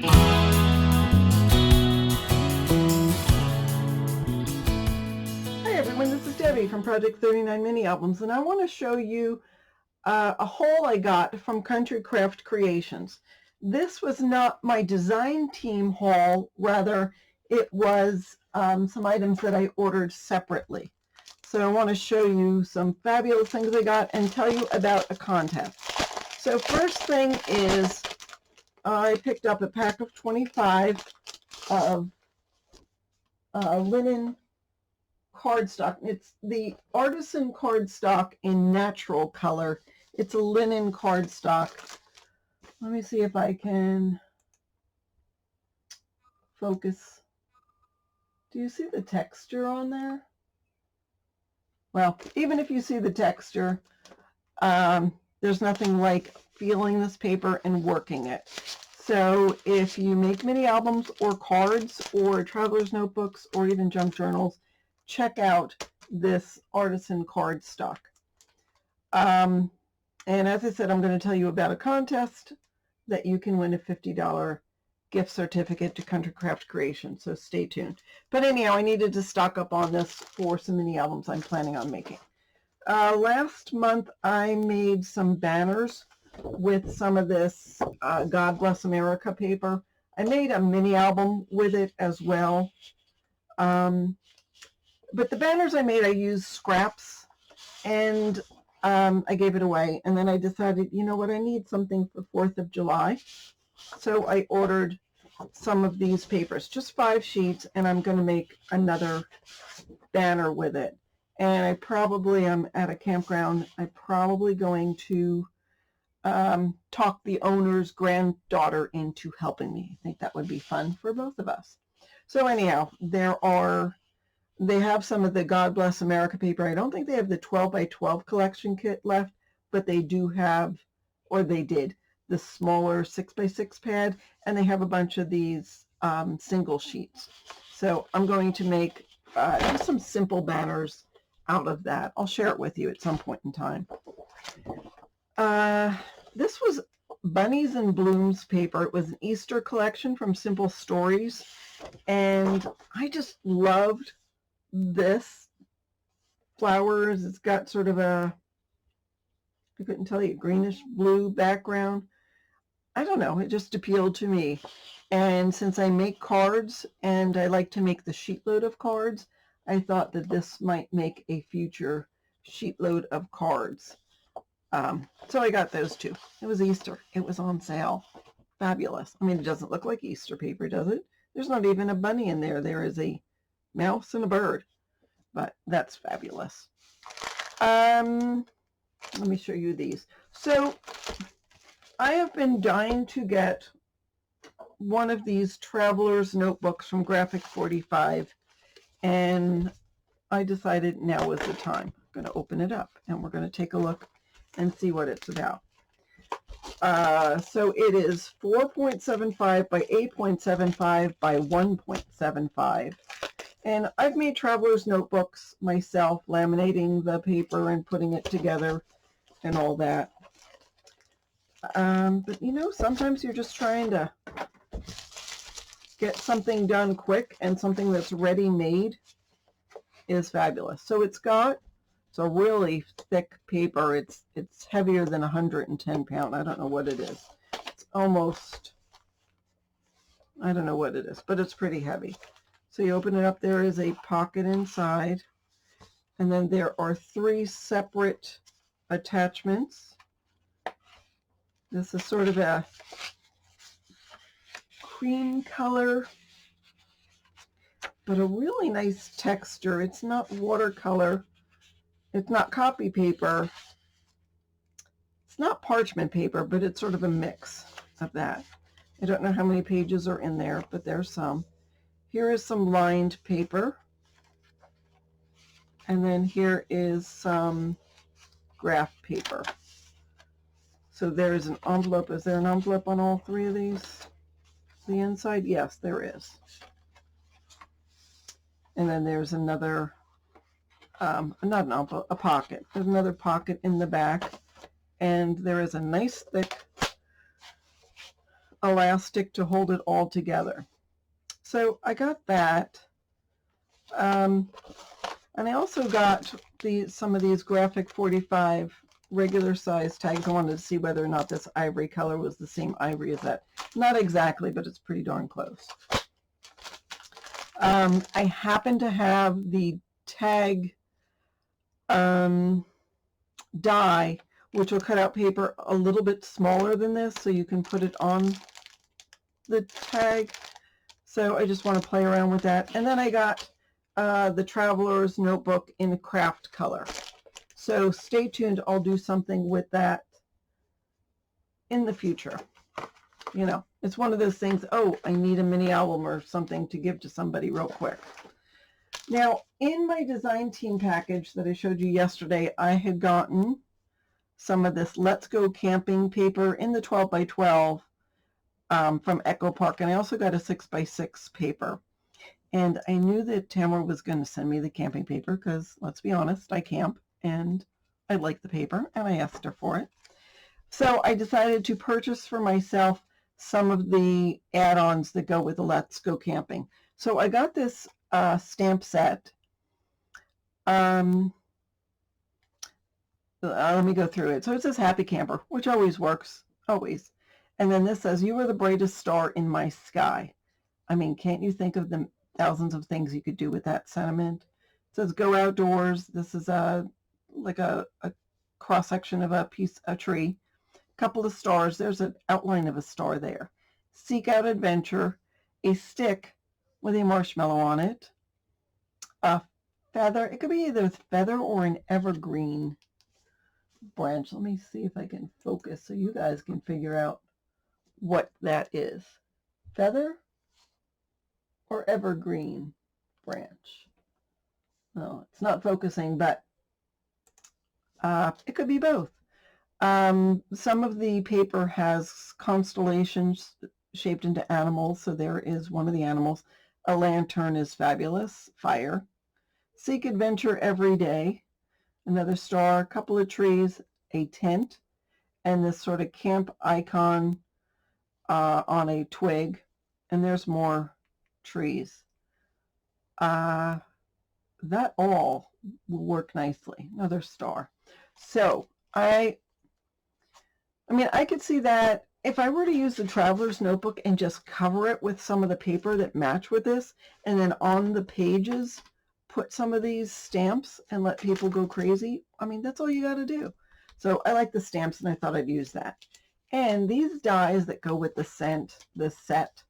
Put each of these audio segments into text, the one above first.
Hi everyone, this is Debbie from Project 39 Mini Albums, and I want to show you a haul I got from Country Craft Creations. This was not my design team haul, rather it was some items that I ordered separately. So I want to show you some fabulous things I got and tell you about a contest. So first thing is I picked up a pack of 25 of linen cardstock. It's the Artisan Cardstock in natural color. It's a linen cardstock. Let me see if I can focus. Do you see the texture on there? Well, even if you see the texture, there's nothing like feeling this paper and working it. So if you make mini albums or cards or traveler's notebooks or even junk journals, check out this Artisan Cardstock. And as I said, I'm going to tell you about a contest that you can win a $50 gift certificate to Country Craft Creation, so stay tuned. But anyhow, I needed to stock up on this for some mini albums I'm planning on making. Last month I made some banners with some of this God Bless America paper. I made a mini album with it as well. But the banners I made, I used scraps, and I gave it away. And then I decided, you know what, I need something for 4th of July. So I ordered some of these papers, just 5 sheets, and I'm going to make another banner with it. And I probably am at a campground. I'm probably going to talk the owner's granddaughter into helping me. I think that would be fun for both of us. So anyhow, they have some of the God Bless America paper. I don't think they have the 12 by 12 collection kit left, but they do have, or they did, the smaller 6 by 6 pad, and they have a bunch of these single sheets. So I'm going to make just some simple banners out of that. I'll share it with you at some point in time. This was Bunnies and Blooms paper. It was an Easter collection from Simple Stories, and I just loved this flowers. It's got sort of a, I couldn't tell you, greenish blue background. I don't know, it just appealed to me. And since I make cards and I like to make the sheet load of cards, I thought that this might make a future sheet load of cards. So I got those two. It was Easter. It was on sale. Fabulous. I mean, it doesn't look like Easter paper, does it? There's not even a bunny in there. There is a mouse and a bird, but that's fabulous. Let me show you these. So I have been dying to get one of these traveler's notebooks from Graphic 45, and I decided now was the time. I'm going to open it up and we're going to take a look and see what it's about. So it is 4.75 by 8.75 by 1.75. And I've made traveler's notebooks myself, laminating the paper and putting it together and all that. But you know, sometimes you're just trying to get something done quick, and something that's ready-made is fabulous. So it's a really thick paper. It's heavier than 110 pounds. I don't know what it is. It's almost, I don't know what it is, but it's pretty heavy. So you open it up, there is a pocket inside, and then there are 3 separate attachments. This is sort of a cream color, but a really nice texture. It's not watercolor. It's not copy paper. It's not parchment paper, but it's sort of a mix of that. I don't know how many pages are in there, but there's some. Here is some lined paper. And then here is some graph paper. So there's an envelope. Is there an envelope on all 3 of these? The inside? Yes, there is. And then there's another, not an envelope, a pocket. There's another pocket in the back. And there is a nice thick elastic to hold it all together. So I got that. And I also got some of these graphic 45 regular size tags. I wanted to see whether or not this ivory color was the same ivory as that. Not exactly, but it's pretty darn close. I happen to have the tag die, which will cut out paper a little bit smaller than this, so you can put it on the tag. So I just want to play around with that. And then I got the Traveler's Notebook in craft color. So stay tuned. I'll do something with that in the future. You know, it's one of those things, oh, I need a mini album or something to give to somebody real quick. Now, in my design team package that I showed you yesterday, I had gotten some of this Let's Go Camping paper in the 12 by 12 from Echo Park, and I also got a 6 by 6 paper. And I knew that Tamara was going to send me the camping paper because, let's be honest, I camp and I like the paper, and I asked her for it. So I decided to purchase for myself some of the add-ons that go with the Let's Go Camping. So I got this stamp set. Let me go through it. So it says Happy Camper, which always works, always. And then this says, you are the brightest star in my sky. I mean, can't you think of the thousands of things you could do with that sentiment? It says go outdoors. This is like a cross-section of a tree. Couple of stars. There's an outline of a star there. Seek out adventure. A stick with a marshmallow on it. A feather. It could be either feather or an evergreen branch. Let me see if I can focus so you guys can figure out what that is. Feather or evergreen branch? No, it's not focusing, but it could be both. Some of the paper has constellations shaped into animals, so there is one of the animals. A lantern is fabulous. Fire. Seek adventure every day. Another star, a couple of trees, a tent, and this sort of camp icon on a twig. And there's more trees. That all will work nicely. Another star. So I mean, I could see that if I were to use the Traveler's Notebook and just cover it with some of the paper that match with this, and then on the pages put some of these stamps and let people go crazy, I mean, that's all you got to do. So I like the stamps, and I thought I'd use that. And these dies that go with the set,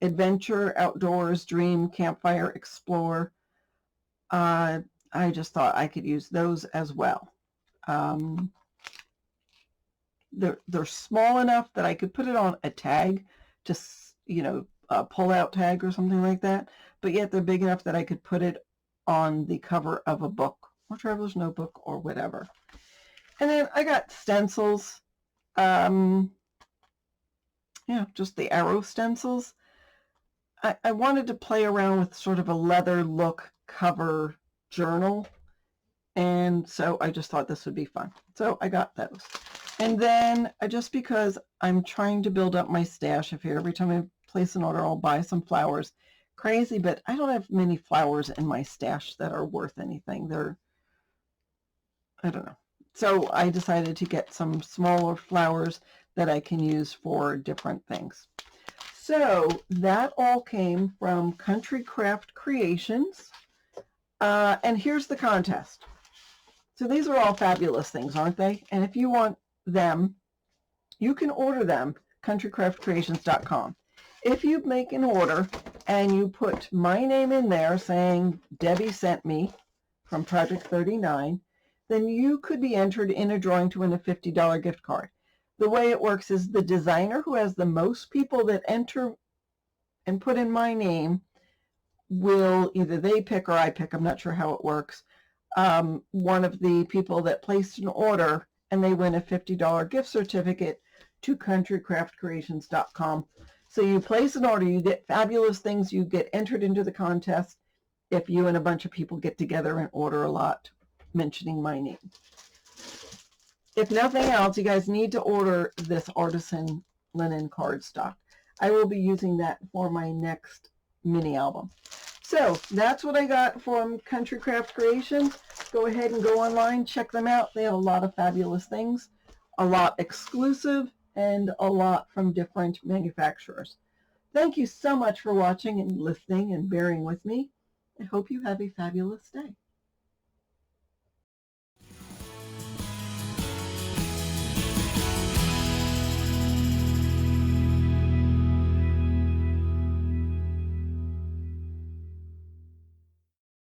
Adventure, Outdoors, Dream, Campfire, Explore, I just thought I could use those as well. They're small enough that I could put it on a tag, just, you know, a pull-out tag or something like that, but yet they're big enough that I could put it on the cover of a book or Traveler's Notebook or whatever. And then I got stencils, yeah, just the arrow stencils. I wanted to play around with sort of a leather look cover journal, and so I just thought this would be fun. So I got those. And then just because I'm trying to build up my stash of here, every time I place an order, I'll buy some flowers. Crazy, but I don't have many flowers in my stash that are worth anything. I don't know. So I decided to get some smaller flowers that I can use for different things. So that all came from Country Craft Creations. And here's the contest. So these are all fabulous things, aren't they? And if you want them, you can order them, countrycraftcreations.com. If you make an order and you put my name in there saying Debbie sent me from Project 39, then you could be entered in a drawing to win a $50 gift card. The way it works is the designer who has the most people that enter and put in my name will, either they pick or I pick, I'm not sure how it works, one of the people that placed an order, and they win a $50 gift certificate to countrycraftcreations.com. So you place an order, you get fabulous things, you get entered into the contest if you and a bunch of people get together and order a lot mentioning my name. If nothing else, you guys need to order this Artisan linen cardstock. I will be using that for my next mini album. So that's what I got from Country Craft Creations. Go ahead and go online, check them out. They have a lot of fabulous things, a lot exclusive, and a lot from different manufacturers. Thank you so much for watching and listening and bearing with me. I hope you have a fabulous day.